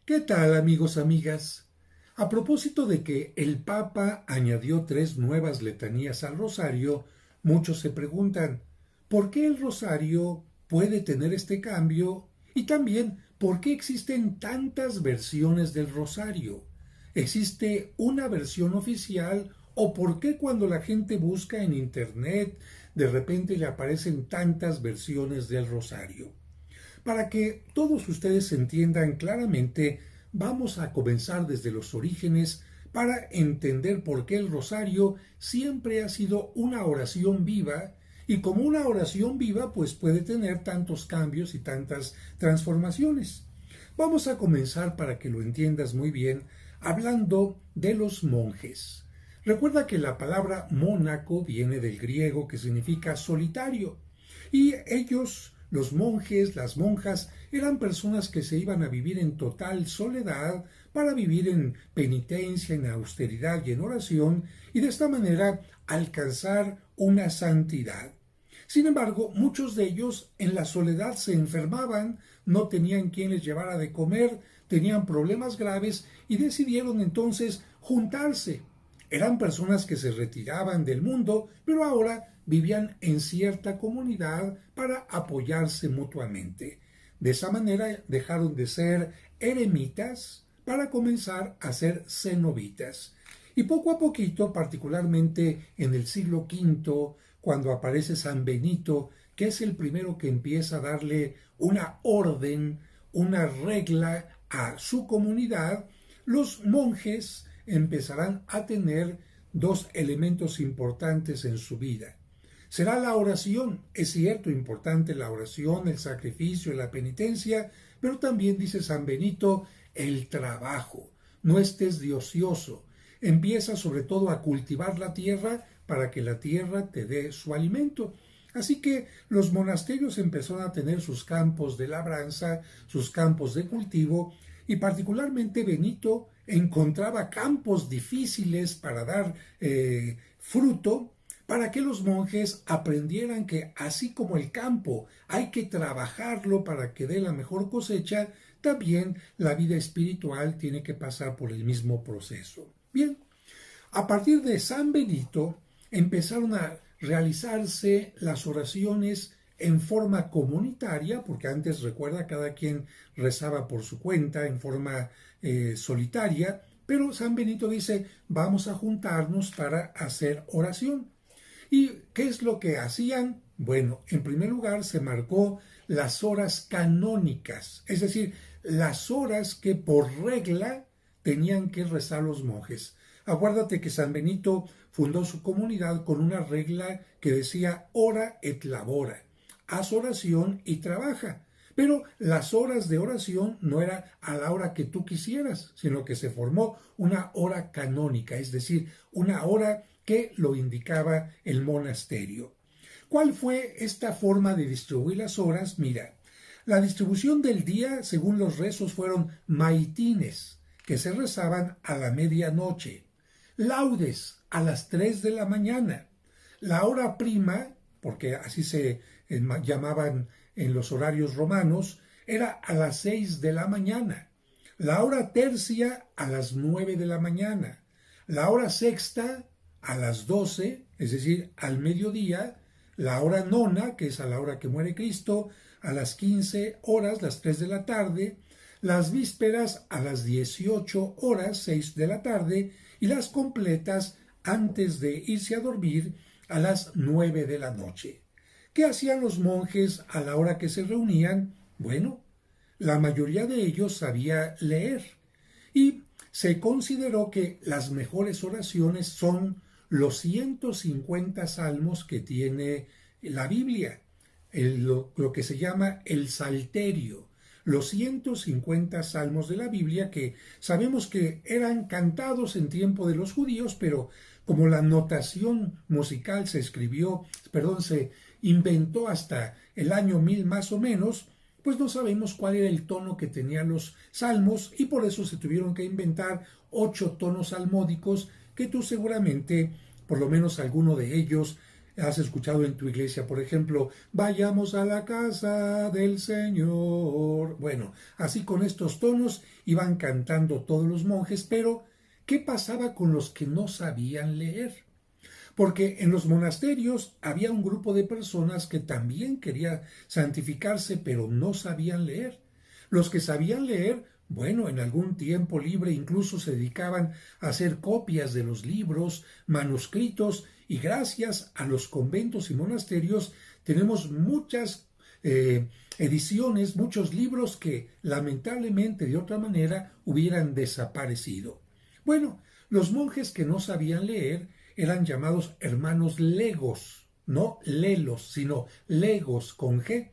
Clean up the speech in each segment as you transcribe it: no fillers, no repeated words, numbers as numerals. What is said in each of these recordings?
¿Qué tal, amigos, amigas? A propósito de que el Papa añadió 3 nuevas letanías al rosario, muchos se preguntan, ¿por qué el rosario puede tener este cambio? Y también, ¿por qué existen tantas versiones del rosario? ¿Existe una versión oficial o por qué cuando la gente busca en Internet de repente le aparecen tantas versiones del rosario? Para que todos ustedes entiendan claramente, vamos a comenzar desde los orígenes para entender por qué el rosario siempre ha sido una oración viva y como una oración viva pues puede tener tantos cambios y tantas transformaciones. Vamos a comenzar para que lo entiendas muy bien hablando de los monjes. Recuerda que la palabra mónaco viene del griego que significa solitario y ellos, los monjes, las monjas, eran personas que se iban a vivir en total soledad para vivir en penitencia, en austeridad y en oración y de esta manera alcanzar una santidad. Sin embargo, muchos de ellos en la soledad se enfermaban, no tenían quien les llevara de comer, tenían problemas graves y decidieron entonces juntarse. Eran personas que se retiraban del mundo, pero ahora vivían en cierta comunidad para apoyarse mutuamente. De esa manera dejaron de ser eremitas para comenzar a ser cenobitas. Y poco a poquito, particularmente en el siglo V, cuando aparece San Benito, que es el primero que empieza a darle una orden, una regla a su comunidad, los monjes empezarán a tener dos elementos importantes en su vida. Será la oración, es cierto, importante la oración, el sacrificio, la penitencia, pero también dice San Benito, el trabajo. No estés de ocioso. Empieza sobre todo a cultivar la tierra para que la tierra te dé su alimento. Así que los monasterios empezaron a tener sus campos de labranza, sus campos de cultivo, y particularmente Benito encontraba campos difíciles para dar fruto, para que los monjes aprendieran que así como el campo hay que trabajarlo para que dé la mejor cosecha, también la vida espiritual tiene que pasar por el mismo proceso. Bien, a partir de San Benito empezaron a realizarse las oraciones en forma comunitaria, porque antes, recuerda, cada quien rezaba por su cuenta en forma solitaria, pero San Benito dice, vamos a juntarnos para hacer oración. ¿Y qué es lo que hacían? Bueno, en primer lugar se marcó las horas canónicas, es decir, las horas que por regla tenían que rezar los monjes. Acuérdate que San Benito fundó su comunidad con una regla que decía ora et labora, haz oración y trabaja. Pero las horas de oración no era a la hora que tú quisieras, sino que se formó una hora canónica, es decir, una hora que lo indicaba el monasterio. ¿Cuál fue esta forma de distribuir las horas? Mira, la distribución del día, según los rezos, fueron maitines, que se rezaban a la medianoche, laudes a las 3 de la mañana, la hora prima, porque así se llamaban en los horarios romanos, era a las 6 de la mañana, la hora tercia a las 9 de la mañana, la hora sexta a las 12, es decir, al mediodía, la hora nona, que es a la hora que muere Cristo, a las 15 horas, las 3 de la tarde, las vísperas a las 18 horas, 6 de la tarde, y las completas antes de irse a dormir a las 9 de la noche. ¿Qué hacían los monjes a la hora que se reunían? Bueno, la mayoría de ellos sabía leer y se consideró que las mejores oraciones son los 150 salmos que tiene la Biblia, lo que se llama el Salterio, los 150 salmos de la Biblia que sabemos que eran cantados en tiempo de los judíos, pero como la notación musical se inventó hasta el año 1000 más o menos, pues no sabemos cuál era el tono que tenían los salmos y por eso se tuvieron que inventar 8 tonos salmódicos que tú seguramente, por lo menos alguno de ellos, has escuchado en tu iglesia, por ejemplo, vayamos a la casa del Señor. Bueno, así con estos tonos iban cantando todos los monjes, pero ¿qué pasaba con los que no sabían leer? Porque en los monasterios había un grupo de personas que también quería santificarse, pero no sabían leer. Los que sabían leer, bueno, en algún tiempo libre incluso se dedicaban a hacer copias de los libros, manuscritos, y gracias a los conventos y monasterios tenemos muchas ediciones, muchos libros que lamentablemente de otra manera hubieran desaparecido. Bueno, los monjes que no sabían leer eran llamados hermanos legos, no lelos, sino legos con G.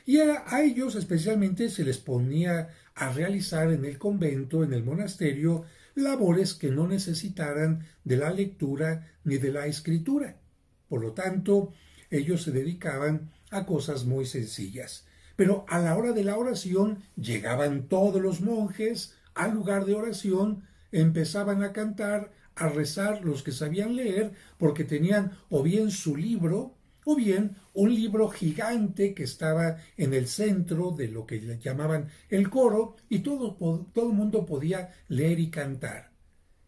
Y a ellos especialmente se les ponía a realizar en el convento, en el monasterio, labores que no necesitaran de la lectura ni de la escritura. Por lo tanto, ellos se dedicaban a cosas muy sencillas. Pero a la hora de la oración llegaban todos los monjes al lugar de oración, empezaban a cantar, a rezar los que sabían leer, porque tenían o bien su libro, o bien un libro gigante que estaba en el centro de lo que llamaban el coro, y todo el mundo podía leer y cantar.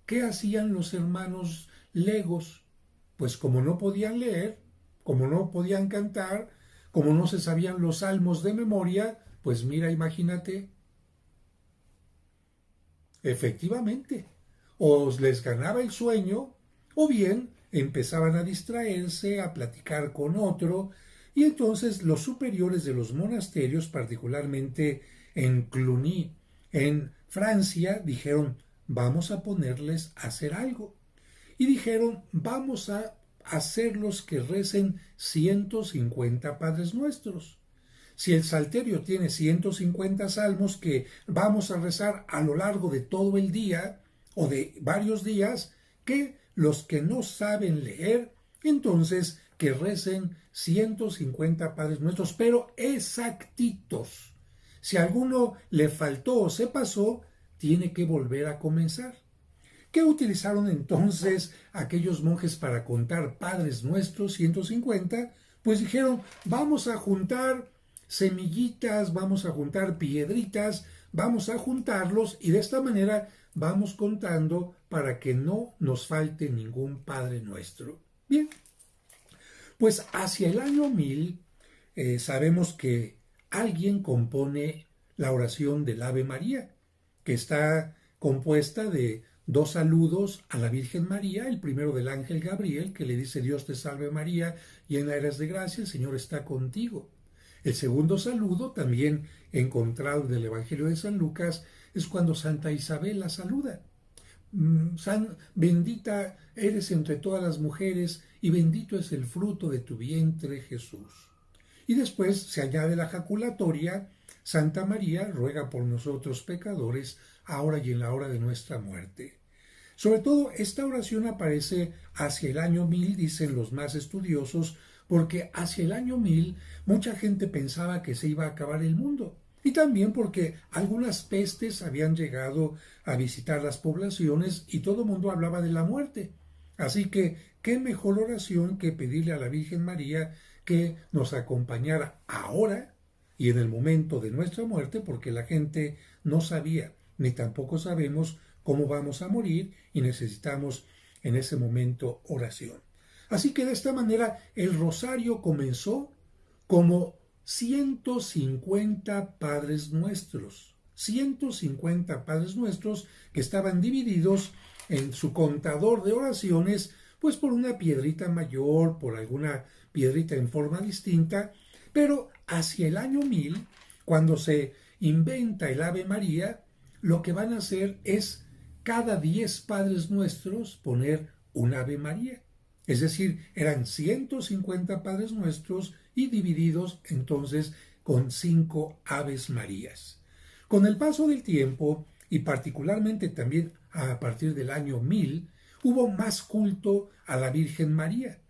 ¿Qué hacían los hermanos legos? Pues como no podían leer, como no podían cantar, como no se sabían los salmos de memoria, pues mira, imagínate, efectivamente, o les ganaba el sueño, o bien empezaban a distraerse, a platicar con otro, y entonces los superiores de los monasterios, particularmente en Cluny, en Francia, dijeron, vamos a ponerles a hacer algo. Y dijeron, vamos a hacerlos que recen 150 Padres Nuestros. Si el Salterio tiene 150 salmos que vamos a rezar a lo largo de todo el día o de varios días, que los que no saben leer, entonces que recen 150 Padres Nuestros, pero exactitos. Si a alguno le faltó o se pasó, tiene que volver a comenzar. ¿Qué utilizaron entonces aquellos monjes para contar Padres Nuestros 150? Pues dijeron, vamos a juntar semillitas, vamos a juntar piedritas, vamos a juntarlos y de esta manera vamos contando para que no nos falte ningún Padre Nuestro. Bien, pues hacia el año 1000 sabemos que alguien compone la oración del Ave María, que está compuesta de dos saludos a la Virgen María, el primero del ángel Gabriel, que le dice Dios te salve María, llena eres de gracia, el Señor está contigo. El segundo saludo, también encontrado del Evangelio de San Lucas, es cuando Santa Isabel la saluda. Bendita eres entre todas las mujeres y bendito es el fruto de tu vientre Jesús. Y después se añade la jaculatoria, Santa María, ruega por nosotros pecadores, ahora y en la hora de nuestra muerte. Sobre todo, esta oración aparece hacia el año 1000, dicen los más estudiosos, porque hacia el año 1000 mucha gente pensaba que se iba a acabar el mundo. Y también porque algunas pestes habían llegado a visitar las poblaciones y todo el mundo hablaba de la muerte. Así que, ¿qué mejor oración que pedirle a la Virgen María que nos acompañara ahora y en el momento de nuestra muerte? Porque la gente no sabía, ni tampoco sabemos cómo vamos a morir y necesitamos en ese momento oración. Así que de esta manera el rosario comenzó como 150 Padres Nuestros. 150 Padres Nuestros que estaban divididos en su contador de oraciones, pues por una piedrita mayor, por alguna piedrita en forma distinta, pero hacia el año 1000, cuando se inventa el Ave María, lo que van a hacer es cada 10 Padres Nuestros poner un Ave María. Es decir, eran 150 Padres Nuestros y divididos entonces con 5 Aves Marías. Con el paso del tiempo, y particularmente también a partir del año 1000, hubo más culto a la Virgen María.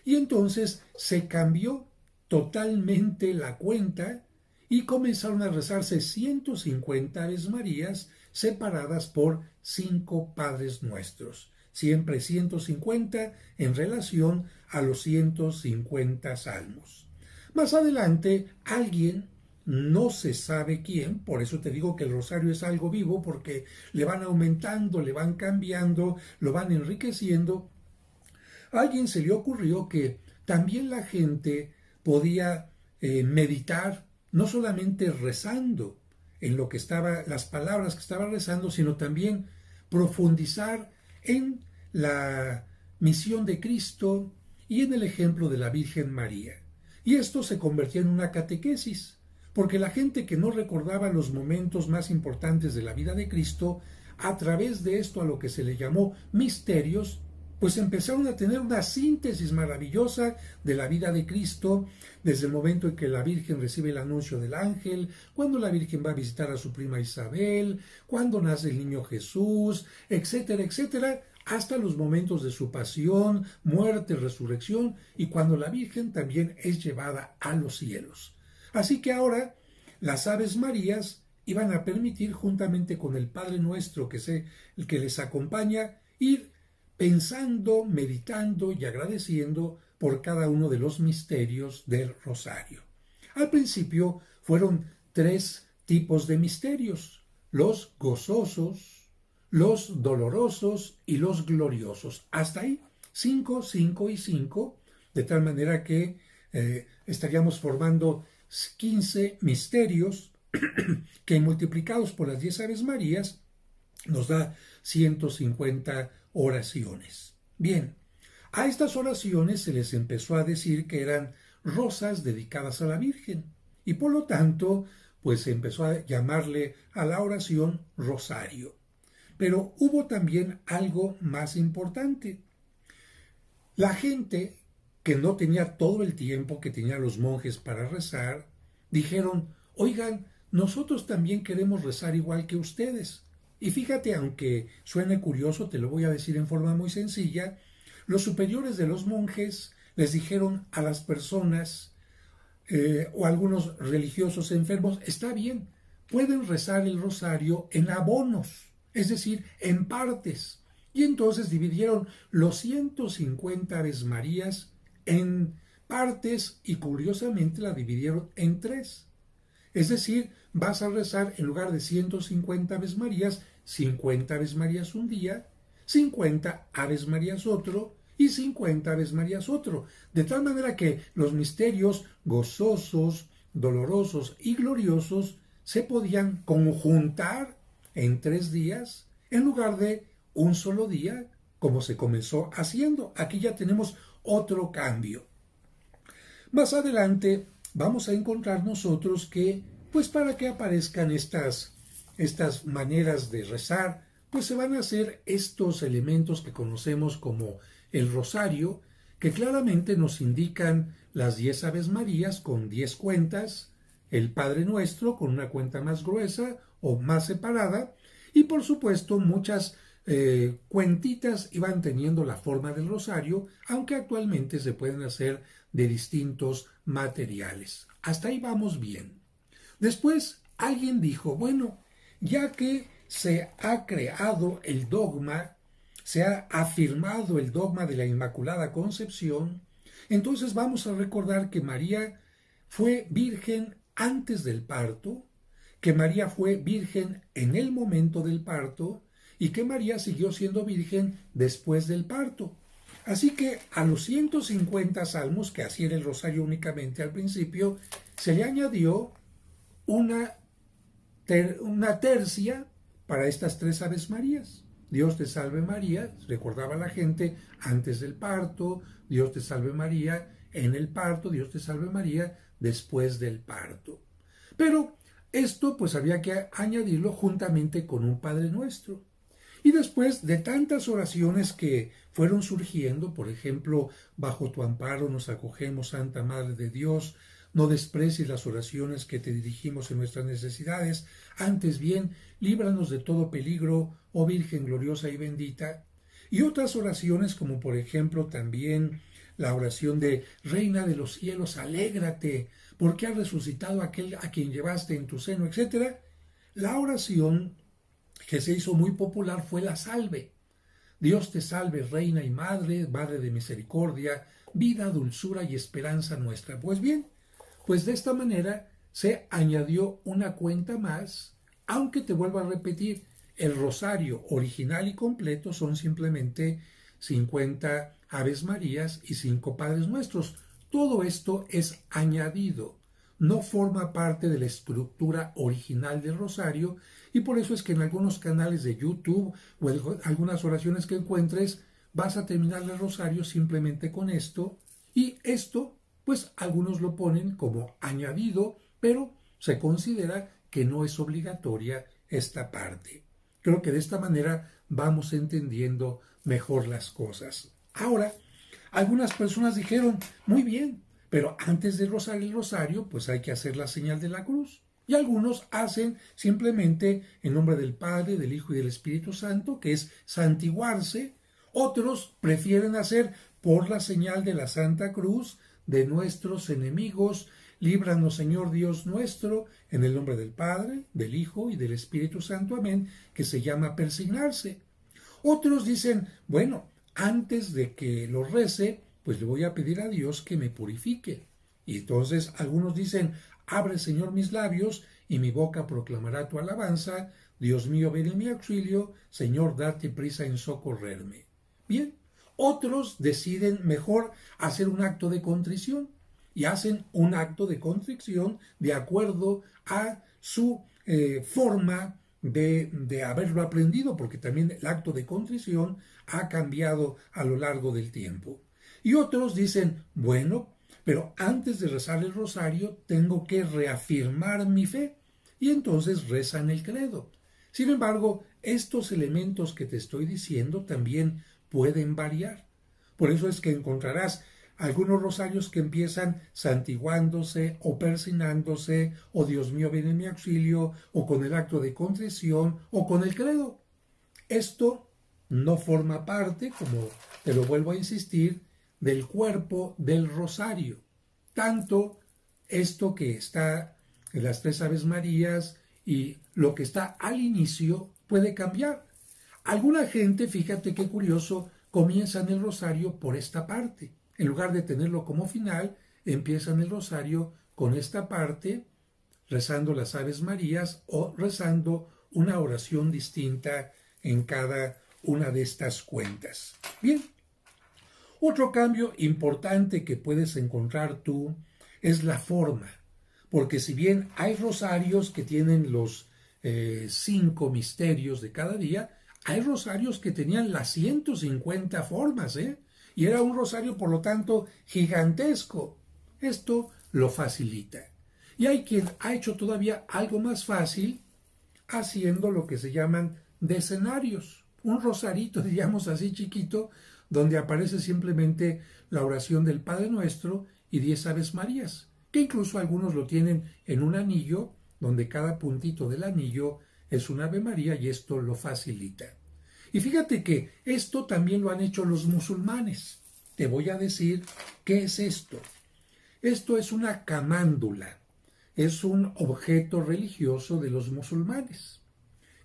Y entonces se cambió totalmente la cuenta y comenzaron a rezarse 150 Aves Marías separadas por 5 Padres Nuestros. siempre 150 en relación a los 150 salmos. Más adelante, alguien, no se sabe quién, por eso te digo que el rosario es algo vivo, porque le van aumentando, le van cambiando, lo van enriqueciendo. A alguien se le ocurrió que también la gente podía meditar, no solamente rezando en lo que estaba, las palabras que estaba rezando, sino también profundizar en la misión de Cristo y en el ejemplo de la Virgen María. Y esto se convertía en una catequesis, porque la gente que no recordaba los momentos más importantes de la vida de Cristo, a través de esto a lo que se le llamó misterios, pues empezaron a tener una síntesis maravillosa de la vida de Cristo, desde el momento en que la Virgen recibe el anuncio del ángel, cuando la Virgen va a visitar a su prima Isabel, cuando nace el niño Jesús, etcétera, etcétera, hasta los momentos de su pasión, muerte, resurrección, y cuando la Virgen también es llevada a los cielos. Así que ahora las Aves Marías iban a permitir, juntamente con el Padre Nuestro el que les acompaña, ir pensando, meditando y agradeciendo por cada uno de los misterios del rosario. Al principio fueron 3 tipos de misterios: los gozosos, los dolorosos y los gloriosos. Hasta ahí, 5, 5 y 5, de tal manera que estaríamos formando 15 misterios que multiplicados por las 10 Aves Marías nos da 150 oraciones. Bien, a estas oraciones se les empezó a decir que eran rosas dedicadas a la Virgen, y por lo tanto, pues se empezó a llamarle a la oración rosario. Pero hubo también algo más importante. La gente que no tenía todo el tiempo que tenían los monjes para rezar, dijeron: oigan, nosotros también queremos rezar igual que ustedes. Y fíjate, aunque suene curioso, te lo voy a decir en forma muy sencilla, los superiores de los monjes les dijeron a las personas o algunos religiosos enfermos: está bien, pueden rezar el rosario en abonos, es decir, en partes. Y entonces dividieron los 150 Aves Marías en partes y curiosamente la dividieron en 3. Es decir, vas a rezar en lugar de 150 Aves Marías, 50 Aves Marías un día, 50 Aves Marías otro y 50 Aves Marías otro. De tal manera que los misterios gozosos, dolorosos y gloriosos se podían conjuntar en 3 días en lugar de un solo día, como se comenzó haciendo. Aquí ya tenemos otro cambio. Más adelante vamos a encontrar nosotros que, pues para que aparezcan estas maneras de rezar, pues se van a hacer estos elementos que conocemos como el rosario, que claramente nos indican las 10 Aves Marías con 10 cuentas, el Padre Nuestro con una cuenta más gruesa o más separada, y por supuesto muchas cuentitas iban teniendo la forma del rosario, aunque actualmente se pueden hacer de distintos materiales. Hasta ahí vamos bien. Después alguien dijo: bueno, ya que se ha creado el dogma, se ha afirmado el dogma de la Inmaculada Concepción, entonces vamos a recordar que María fue virgen antes del parto, que María fue virgen en el momento del parto y que María siguió siendo virgen después del parto. Así que a los 150 salmos, que así era el rosario únicamente al principio, se le añadió una tercia para estas 3 Aves Marías. Dios te salve María, recordaba la gente antes del parto; Dios te salve María en el parto; Dios te salve María después del parto. Pero esto pues había que añadirlo juntamente con un Padre Nuestro. Y después de tantas oraciones que fueron surgiendo, por ejemplo, bajo tu amparo nos acogemos, Santa Madre de Dios, no desprecies las oraciones que te dirigimos en nuestras necesidades, antes bien, líbranos de todo peligro, oh Virgen gloriosa y bendita. Y otras oraciones, como por ejemplo también la oración de Reina de los cielos, alégrate, porque ha resucitado aquel a quien llevaste en tu seno, etc. La oración que se hizo muy popular fue la salve. Dios te salve, Reina y Madre, Madre de misericordia, vida, dulzura y esperanza nuestra. Pues bien, pues de esta manera se añadió una cuenta más, aunque te vuelvo a repetir, el rosario original y completo son simplemente 50 Aves Marías y 5 Padres Nuestros. Todo esto es añadido, no forma parte de la estructura original del rosario, y por eso es que en algunos canales de YouTube o en algunas oraciones que encuentres vas a terminar el rosario simplemente con esto, y esto pues algunos lo ponen como añadido, pero se considera que no es obligatoria esta parte. Creo que de esta manera vamos entendiendo mejor las cosas. Ahora, algunas personas dijeron, muy bien, pero antes de rezar el rosario, pues hay que hacer la señal de la cruz. Y algunos hacen simplemente en nombre del Padre, del Hijo y del Espíritu Santo, que es santiguarse. Otros prefieren hacer por la señal de la Santa Cruz de nuestros enemigos. Líbranos, Señor Dios nuestro, en el nombre del Padre, del Hijo y del Espíritu Santo. Amén, que se llama persignarse. Otros dicen, bueno, antes de que lo rece, pues le voy a pedir a Dios que me purifique. Y entonces algunos dicen, abre, Señor, mis labios, y mi boca proclamará tu alabanza. Dios mío, ven en mi auxilio. Señor, date prisa en socorrerme. Bien, otros deciden mejor hacer un acto de contrición, y hacen un acto de contrición de acuerdo a su forma de haberlo aprendido, porque también el acto de contrición ha cambiado a lo largo del tiempo. Y otros dicen, bueno, pero antes de rezar el rosario tengo que reafirmar mi fe, y entonces rezan el credo. Sin embargo, estos elementos que te estoy diciendo también pueden variar. Por eso es que encontrarás algunos rosarios que empiezan santiguándose o persignándose, o Dios mío, ven en mi auxilio, o con el acto de contrición, o con el credo. Esto no forma parte, como te lo vuelvo a insistir, del cuerpo del rosario. Tanto esto que está en las 3 Aves Marías y lo que está al inicio puede cambiar. Alguna gente, fíjate qué curioso, comienzan el rosario por esta parte. En lugar de tenerlo como final, empiezan el rosario con esta parte, rezando las Aves Marías o rezando una oración distinta en cada una de estas cuentas. Bien, otro cambio importante que puedes encontrar tú es la forma, porque si bien hay rosarios que tienen los 5 misterios de cada día, hay rosarios que tenían las 150 formas, y era un rosario, por lo tanto, gigantesco. Esto lo facilita. Y hay quien ha hecho todavía algo más fácil, haciendo lo que se llaman decenarios. Un rosarito, digamos así, chiquito, donde aparece simplemente la oración del Padre Nuestro y 10 Aves Marías, que incluso algunos lo tienen en un anillo, donde cada puntito del anillo es un Ave María, y esto lo facilita. Y fíjate que esto también lo han hecho los musulmanes. Te voy a decir qué es esto. Esto es una camándula. Es un objeto religioso de los musulmanes.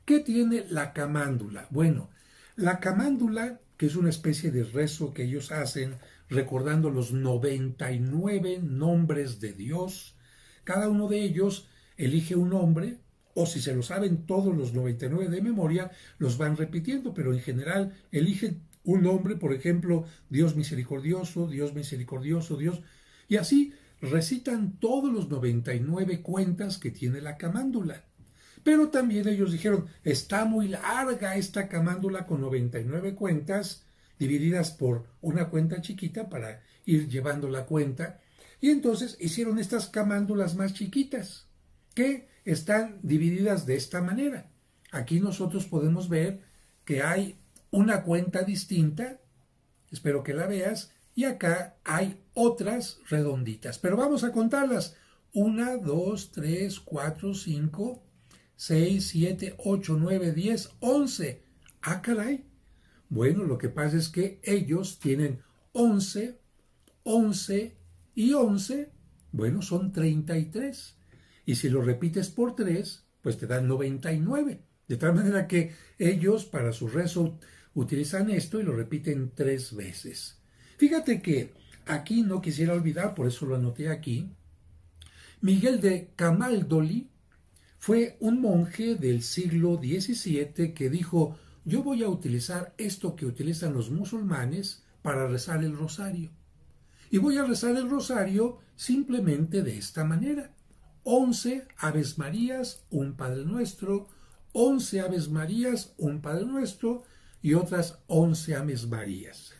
¿Qué tiene la camándula? Bueno, la camándula, que es una especie de rezo que ellos hacen recordando los 99 nombres de Dios, cada uno de ellos elige un nombre, o si se lo saben todos los 99 de memoria, los van repitiendo, pero en general eligen un nombre, por ejemplo, Dios misericordioso, Dios misericordioso, Dios, y así recitan todos los 99 cuentas que tiene la camándula. Pero también ellos dijeron, está muy larga esta camándula con 99 cuentas, divididas por una cuenta chiquita para ir llevando la cuenta, y entonces hicieron estas camándulas más chiquitas, que están divididas de esta manera. Aquí nosotros podemos ver que hay una cuenta distinta, espero que la veas, y acá hay otras redonditas, pero vamos a contarlas. 1, 2, 3, 4, 5, 6, 7, 8, 9, 10, 11. Ah, caray. Bueno, lo que pasa es que ellos tienen 11, 11 y 11. Bueno, son 33. Y si lo repites por 3, pues te dan 99. De tal manera que ellos, para su rezo, utilizan esto y lo repiten 3 veces. Fíjate que aquí no quisiera olvidar, por eso lo anoté aquí, Miguel de Camaldoli fue un monje del siglo XVII que dijo: yo voy a utilizar esto que utilizan los musulmanes para rezar el rosario. Y voy a rezar el rosario simplemente de esta manera: 11 Aves Marías, un Padre Nuestro, 11 Aves Marías, un Padre Nuestro y otras 11 Aves Marías.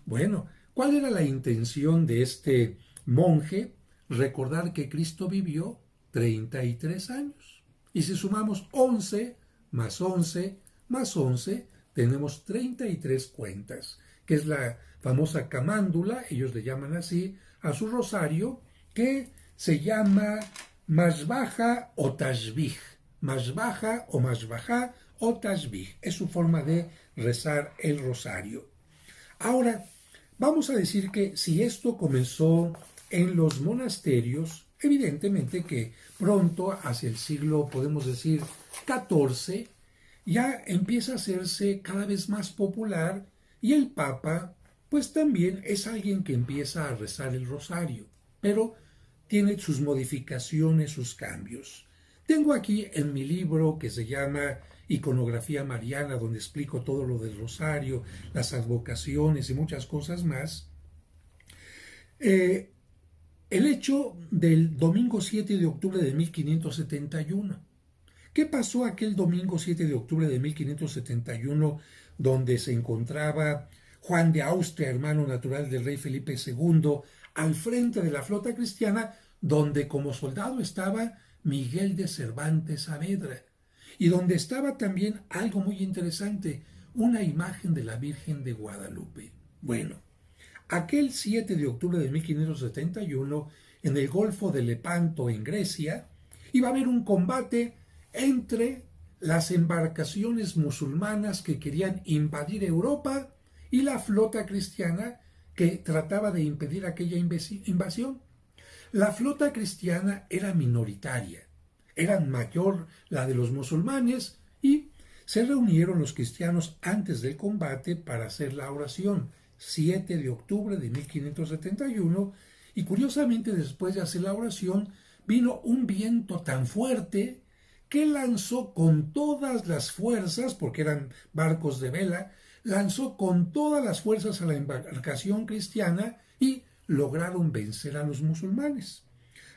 Bueno, ¿cuál era la intención de este monje? Recordar que Cristo vivió 33 años. Y si sumamos 11 más 11 más 11, tenemos 33 cuentas, que es la famosa camándula, ellos le llaman así, a su rosario, que se llama Mashbaja o Tashbih. Mashbaja o Mashbaja o Tashbih. Es su forma de rezar el rosario. Ahora, vamos a decir que si esto comenzó en los monasterios, evidentemente que pronto, hacia el siglo, podemos decir, XIV, ya empieza a hacerse cada vez más popular y el Papa, pues también es alguien que empieza a rezar el rosario, pero tiene sus modificaciones, sus cambios. Tengo aquí en mi libro que se llama Iconografía Mariana, donde explico todo lo del rosario, las advocaciones y muchas cosas más, el hecho del domingo 7 de octubre de 1571. ¿Qué pasó aquel domingo 7 de octubre de 1571, donde se encontraba Juan de Austria, hermano natural del rey Felipe II, al frente de la flota cristiana, donde como soldado estaba Miguel de Cervantes Saavedra, y donde estaba también algo muy interesante, una imagen de la Virgen de Guadalupe? Bueno, aquel 7 de octubre de 1571, en el Golfo de Lepanto, en Grecia, iba a haber un combate entre las embarcaciones musulmanas que querían invadir Europa y la flota cristiana que trataba de impedir aquella invasión. La flota cristiana era minoritaria, era mayor la de los musulmanes, y se reunieron los cristianos antes del combate para hacer la oración, 7 de octubre de 1571, y curiosamente después de hacer la oración vino un viento tan fuerte que lanzó con todas las fuerzas, porque eran barcos de vela, lanzó con todas las fuerzas a la embarcación cristiana y lograron vencer a los musulmanes.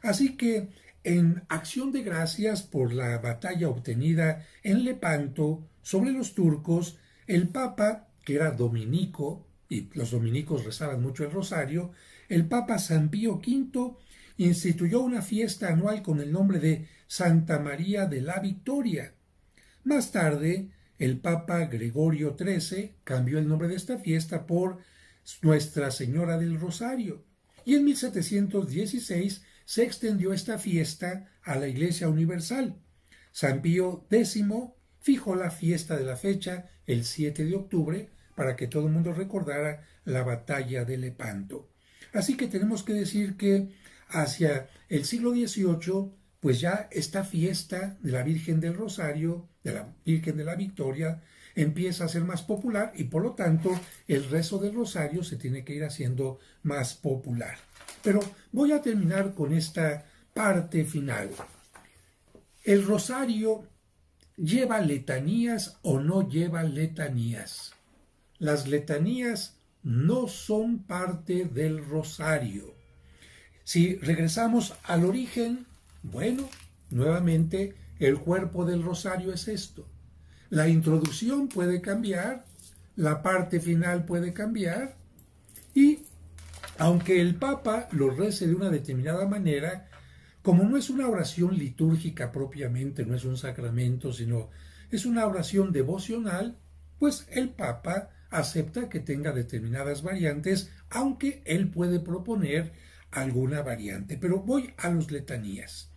Así que, en acción de gracias por la batalla obtenida en Lepanto sobre los turcos, el Papa, que era dominico, y los dominicos rezaban mucho el rosario, el Papa San Pío V instituyó una fiesta anual con el nombre de Santa María de la Victoria. Más tarde, el Papa Gregorio XIII cambió el nombre de esta fiesta por Nuestra Señora del Rosario, y en 1716 se extendió esta fiesta a la Iglesia Universal. San Pío X fijó la fiesta de la fecha el 7 de octubre para que todo el mundo recordara la batalla de Lepanto. Así que tenemos que decir que hacia el siglo XVIII, pues ya esta fiesta de la Virgen del Rosario, de la Virgen de la Victoria, empieza a ser más popular y por lo tanto el rezo del rosario se tiene que ir haciendo más popular. Pero voy a terminar con esta parte final. ¿El rosario lleva letanías o no lleva letanías? Las letanías no son parte del rosario. Si regresamos al origen, bueno, nuevamente el cuerpo del rosario es esto. La introducción puede cambiar, la parte final puede cambiar, y aunque el Papa lo rece de una determinada manera, como no es una oración litúrgica propiamente, no es un sacramento, sino es una oración devocional, pues el Papa acepta que tenga determinadas variantes, aunque él puede proponer alguna variante. Pero voy a las letanías.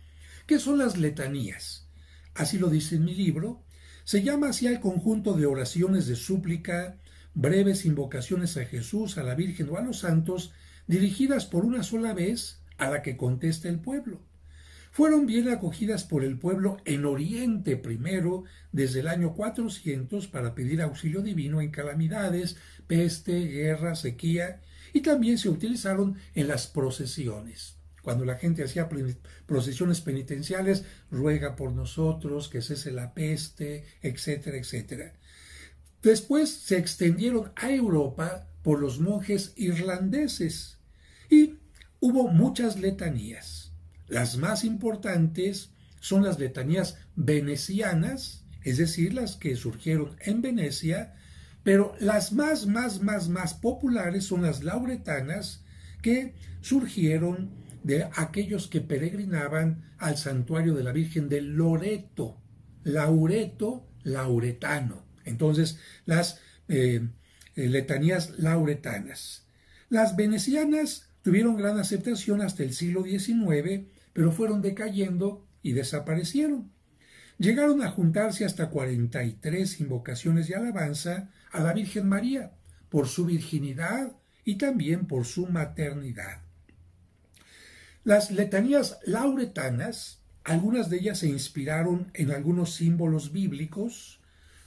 ¿Qué son las letanías? Así lo dice en mi libro. Se llama así al conjunto de oraciones de súplica, breves invocaciones a Jesús, a la Virgen o a los santos, dirigidas por una sola vez a la que contesta el pueblo. fueron bien acogidas por el pueblo en Oriente primero, desde el año 400, para pedir auxilio divino en calamidades, peste, guerra, sequía, y también se utilizaron en las procesiones. Cuando la gente hacía procesiones penitenciales, ruega por nosotros, que cese la peste, etcétera, etcétera. Después se extendieron a Europa por los monjes irlandeses y hubo muchas letanías. Las más importantes son las letanías venecianas, es decir, las que surgieron en Venecia, pero las más populares son las lauretanas, que surgieron de aquellos que peregrinaban al santuario de la Virgen de Loreto, Laureto, lauretano. Entonces, las letanías lauretanas. Las venecianas tuvieron gran aceptación hasta el siglo XIX, pero fueron decayendo y desaparecieron. Llegaron a juntarse hasta 43 invocaciones de alabanza a la Virgen María, por su virginidad y también por su maternidad. Las letanías lauretanas, algunas de ellas se inspiraron en algunos símbolos bíblicos,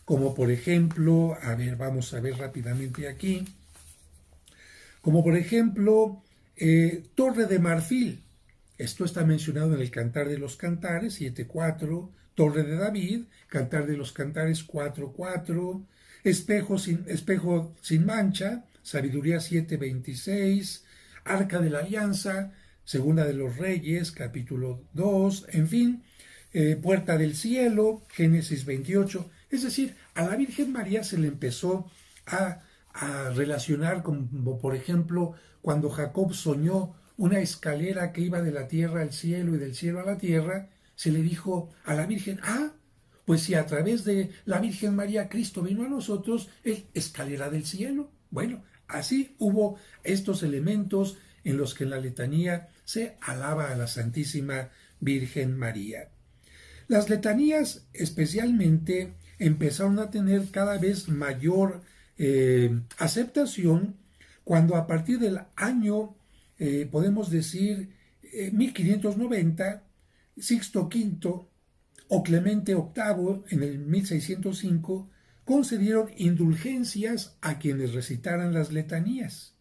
como por ejemplo, vamos a ver rápidamente aquí, como por ejemplo, Torre de Marfil. Esto está mencionado en el Cantar de los Cantares 7.4, Torre de David, Cantar de los Cantares 4.4, Espejo sin mancha, Sabiduría 7.26, Arca de la Alianza, Segunda de los Reyes, capítulo 2, en fin, Puerta del Cielo, Génesis 28. Es decir, a la Virgen María se le empezó a relacionar como, por ejemplo, cuando Jacob soñó una escalera que iba de la tierra al cielo y del cielo a la tierra, se le dijo a la Virgen, pues si a través de la Virgen María Cristo vino a nosotros, es escalera del cielo. Bueno, así hubo estos elementos en los que en la letanía se alaba a la Santísima Virgen María. Las letanías especialmente empezaron a tener cada vez mayor aceptación cuando a partir del año, podemos decir, 1590, Sixto V o Clemente VIII en el 1605 concedieron indulgencias a quienes recitaran las letanías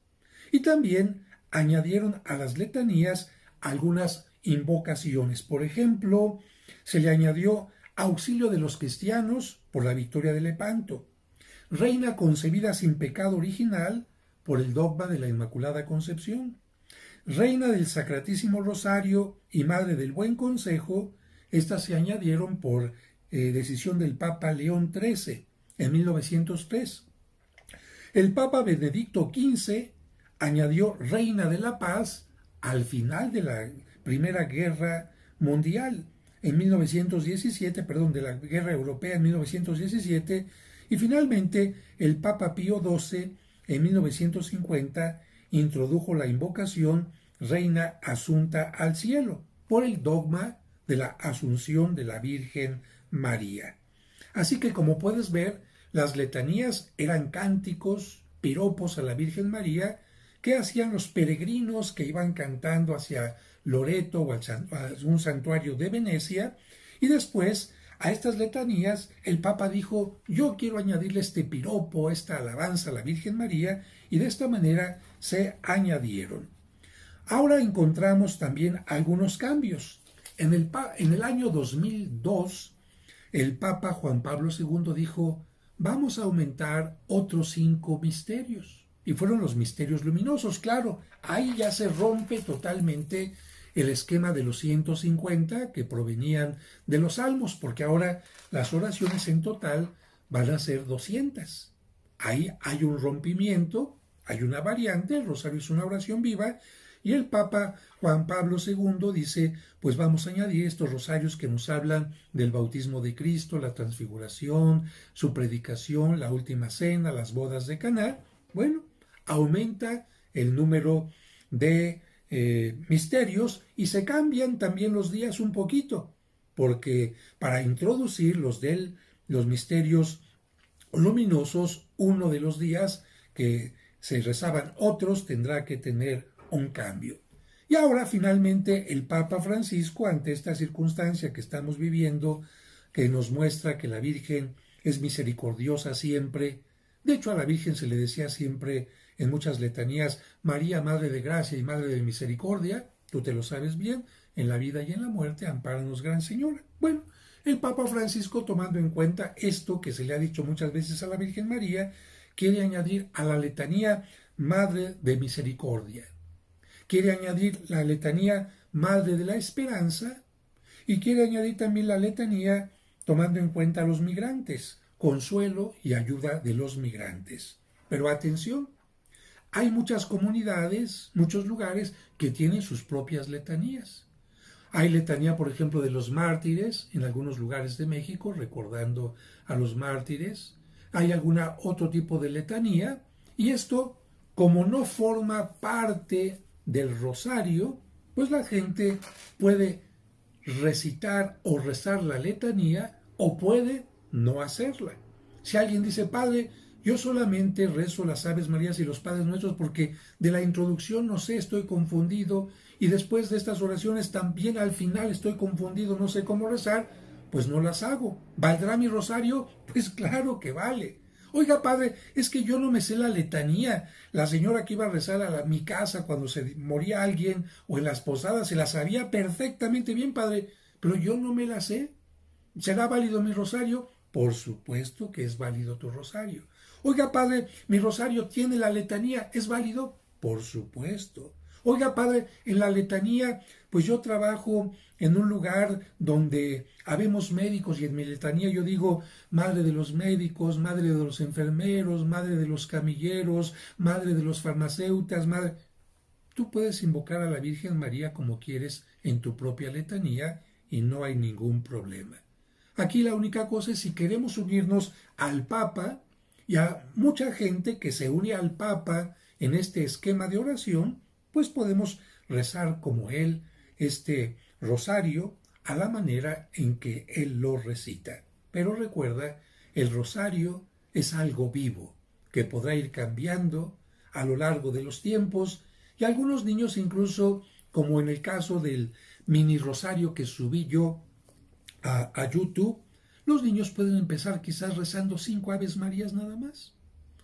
y también añadieron a las letanías algunas invocaciones. Por ejemplo, se le añadió auxilio de los cristianos por la victoria de Lepanto, reina concebida sin pecado original por el dogma de la Inmaculada Concepción, reina del Sacratísimo Rosario y madre del Buen Consejo. Estas se añadieron por decisión del Papa León XIII en 1903. El Papa Benedicto XV añadió reina de la paz al final de la Primera Guerra Mundial en 1917, de la Guerra Europea en 1917, y finalmente el Papa Pío XII en 1950 introdujo la invocación Reina Asunta al Cielo por el dogma de la Asunción de la Virgen María. Así que, como puedes ver, las letanías eran cánticos, piropos a la Virgen María que hacían los peregrinos que iban cantando hacia Loreto o a un santuario de Venecia, y después a estas letanías el Papa dijo, yo quiero añadirle este piropo, esta alabanza a la Virgen María, y de esta manera se añadieron. Ahora encontramos también algunos cambios. En el año 2002, el Papa Juan Pablo II dijo, vamos a aumentar otros 5 misterios. Y fueron los misterios luminosos, claro, ahí ya se rompe totalmente el esquema de los 150 que provenían de los salmos, porque ahora las oraciones en total van a ser 200. Ahí hay un rompimiento, hay una variante, el rosario es una oración viva, y el Papa Juan Pablo II dice, pues vamos a añadir estos rosarios que nos hablan del bautismo de Cristo, la transfiguración, su predicación, la última cena, las bodas de Caná. Bueno, aumenta el número de misterios y se cambian también los días un poquito, porque para introducir los misterios luminosos, uno de los días que se rezaban otros tendrá que tener un cambio. Y ahora finalmente el Papa Francisco, ante esta circunstancia que estamos viviendo, que nos muestra que la Virgen es misericordiosa siempre, de hecho a la Virgen se le decía siempre en muchas letanías, María, Madre de Gracia y Madre de Misericordia, tú te lo sabes bien, en la vida y en la muerte, ampáranos, Gran Señora. Bueno, el Papa Francisco, tomando en cuenta esto que se le ha dicho muchas veces a la Virgen María, quiere añadir a la letanía Madre de Misericordia. Quiere añadir la letanía Madre de la Esperanza y quiere añadir también la letanía tomando en cuenta a los migrantes, consuelo y ayuda de los migrantes. Pero atención, hay muchas comunidades, muchos lugares que tienen sus propias letanías. Hay letanía, por ejemplo, de los mártires en algunos lugares de México, recordando a los mártires. Hay alguna otro tipo de letanía y esto, como no forma parte del rosario, pues la gente puede recitar o rezar la letanía o puede no hacerla. Si alguien dice, Padre, yo solamente rezo las Aves Marías y los Padres Nuestros porque de la introducción no sé, estoy confundido y después de estas oraciones también al final estoy confundido, no sé cómo rezar, pues no las hago. ¿Valdrá mi rosario? Pues claro que vale. Oiga, padre, es que yo no me sé la letanía. La señora que iba a rezar a mi casa cuando se moría alguien o en las posadas se la sabía perfectamente bien, padre, pero yo no me la sé. ¿Será válido mi rosario? Por supuesto que es válido tu rosario. Oiga, padre, mi rosario tiene la letanía, ¿es válido? Por supuesto. Oiga, padre, en la letanía, pues yo trabajo en un lugar donde habemos médicos y en mi letanía yo digo, madre de los médicos, madre de los enfermeros, madre de los camilleros, madre de los farmacéutas, madre... Tú puedes invocar a la Virgen María como quieres en tu propia letanía y no hay ningún problema. Aquí la única cosa es si queremos unirnos al Papa y a mucha gente que se une al Papa en este esquema de oración, pues podemos rezar como él este rosario a la manera en que él lo recita. Pero recuerda, el rosario es algo vivo que podrá ir cambiando a lo largo de los tiempos y algunos niños incluso, como en el caso del mini rosario que subí yo a YouTube, los niños pueden empezar quizás rezando 5 Aves Marías nada más.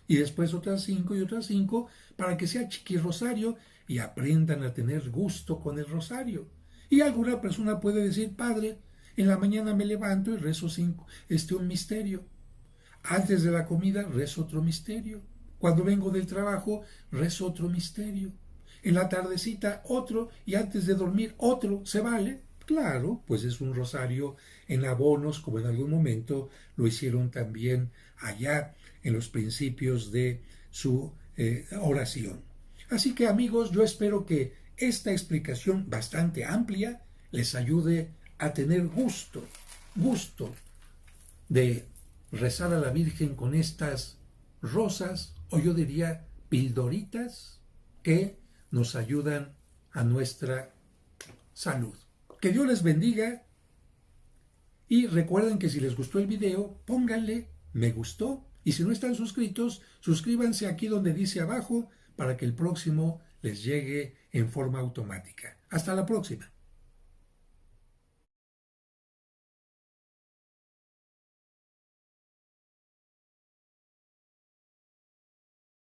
Y después otras 5 y otras 5 para que sea chiqui rosario y aprendan a tener gusto con el rosario. Y alguna persona puede decir, Padre, en la mañana me levanto y rezo un misterio. Antes de la comida rezo otro misterio. Cuando vengo del trabajo rezo otro misterio. En la tardecita otro y antes de dormir otro. ¿Se vale? Claro, pues es un rosario en abonos, como en algún momento lo hicieron también allá en los principios de su oración. Así que amigos, yo espero que esta explicación bastante amplia les ayude a tener gusto de rezar a la Virgen con estas rosas, o yo diría pildoritas, que nos ayudan a nuestra salud. Que Dios les bendiga y recuerden que si les gustó el video, pónganle me gustó y si no están suscritos, suscríbanse aquí donde dice abajo para que el próximo les llegue en forma automática. Hasta la próxima.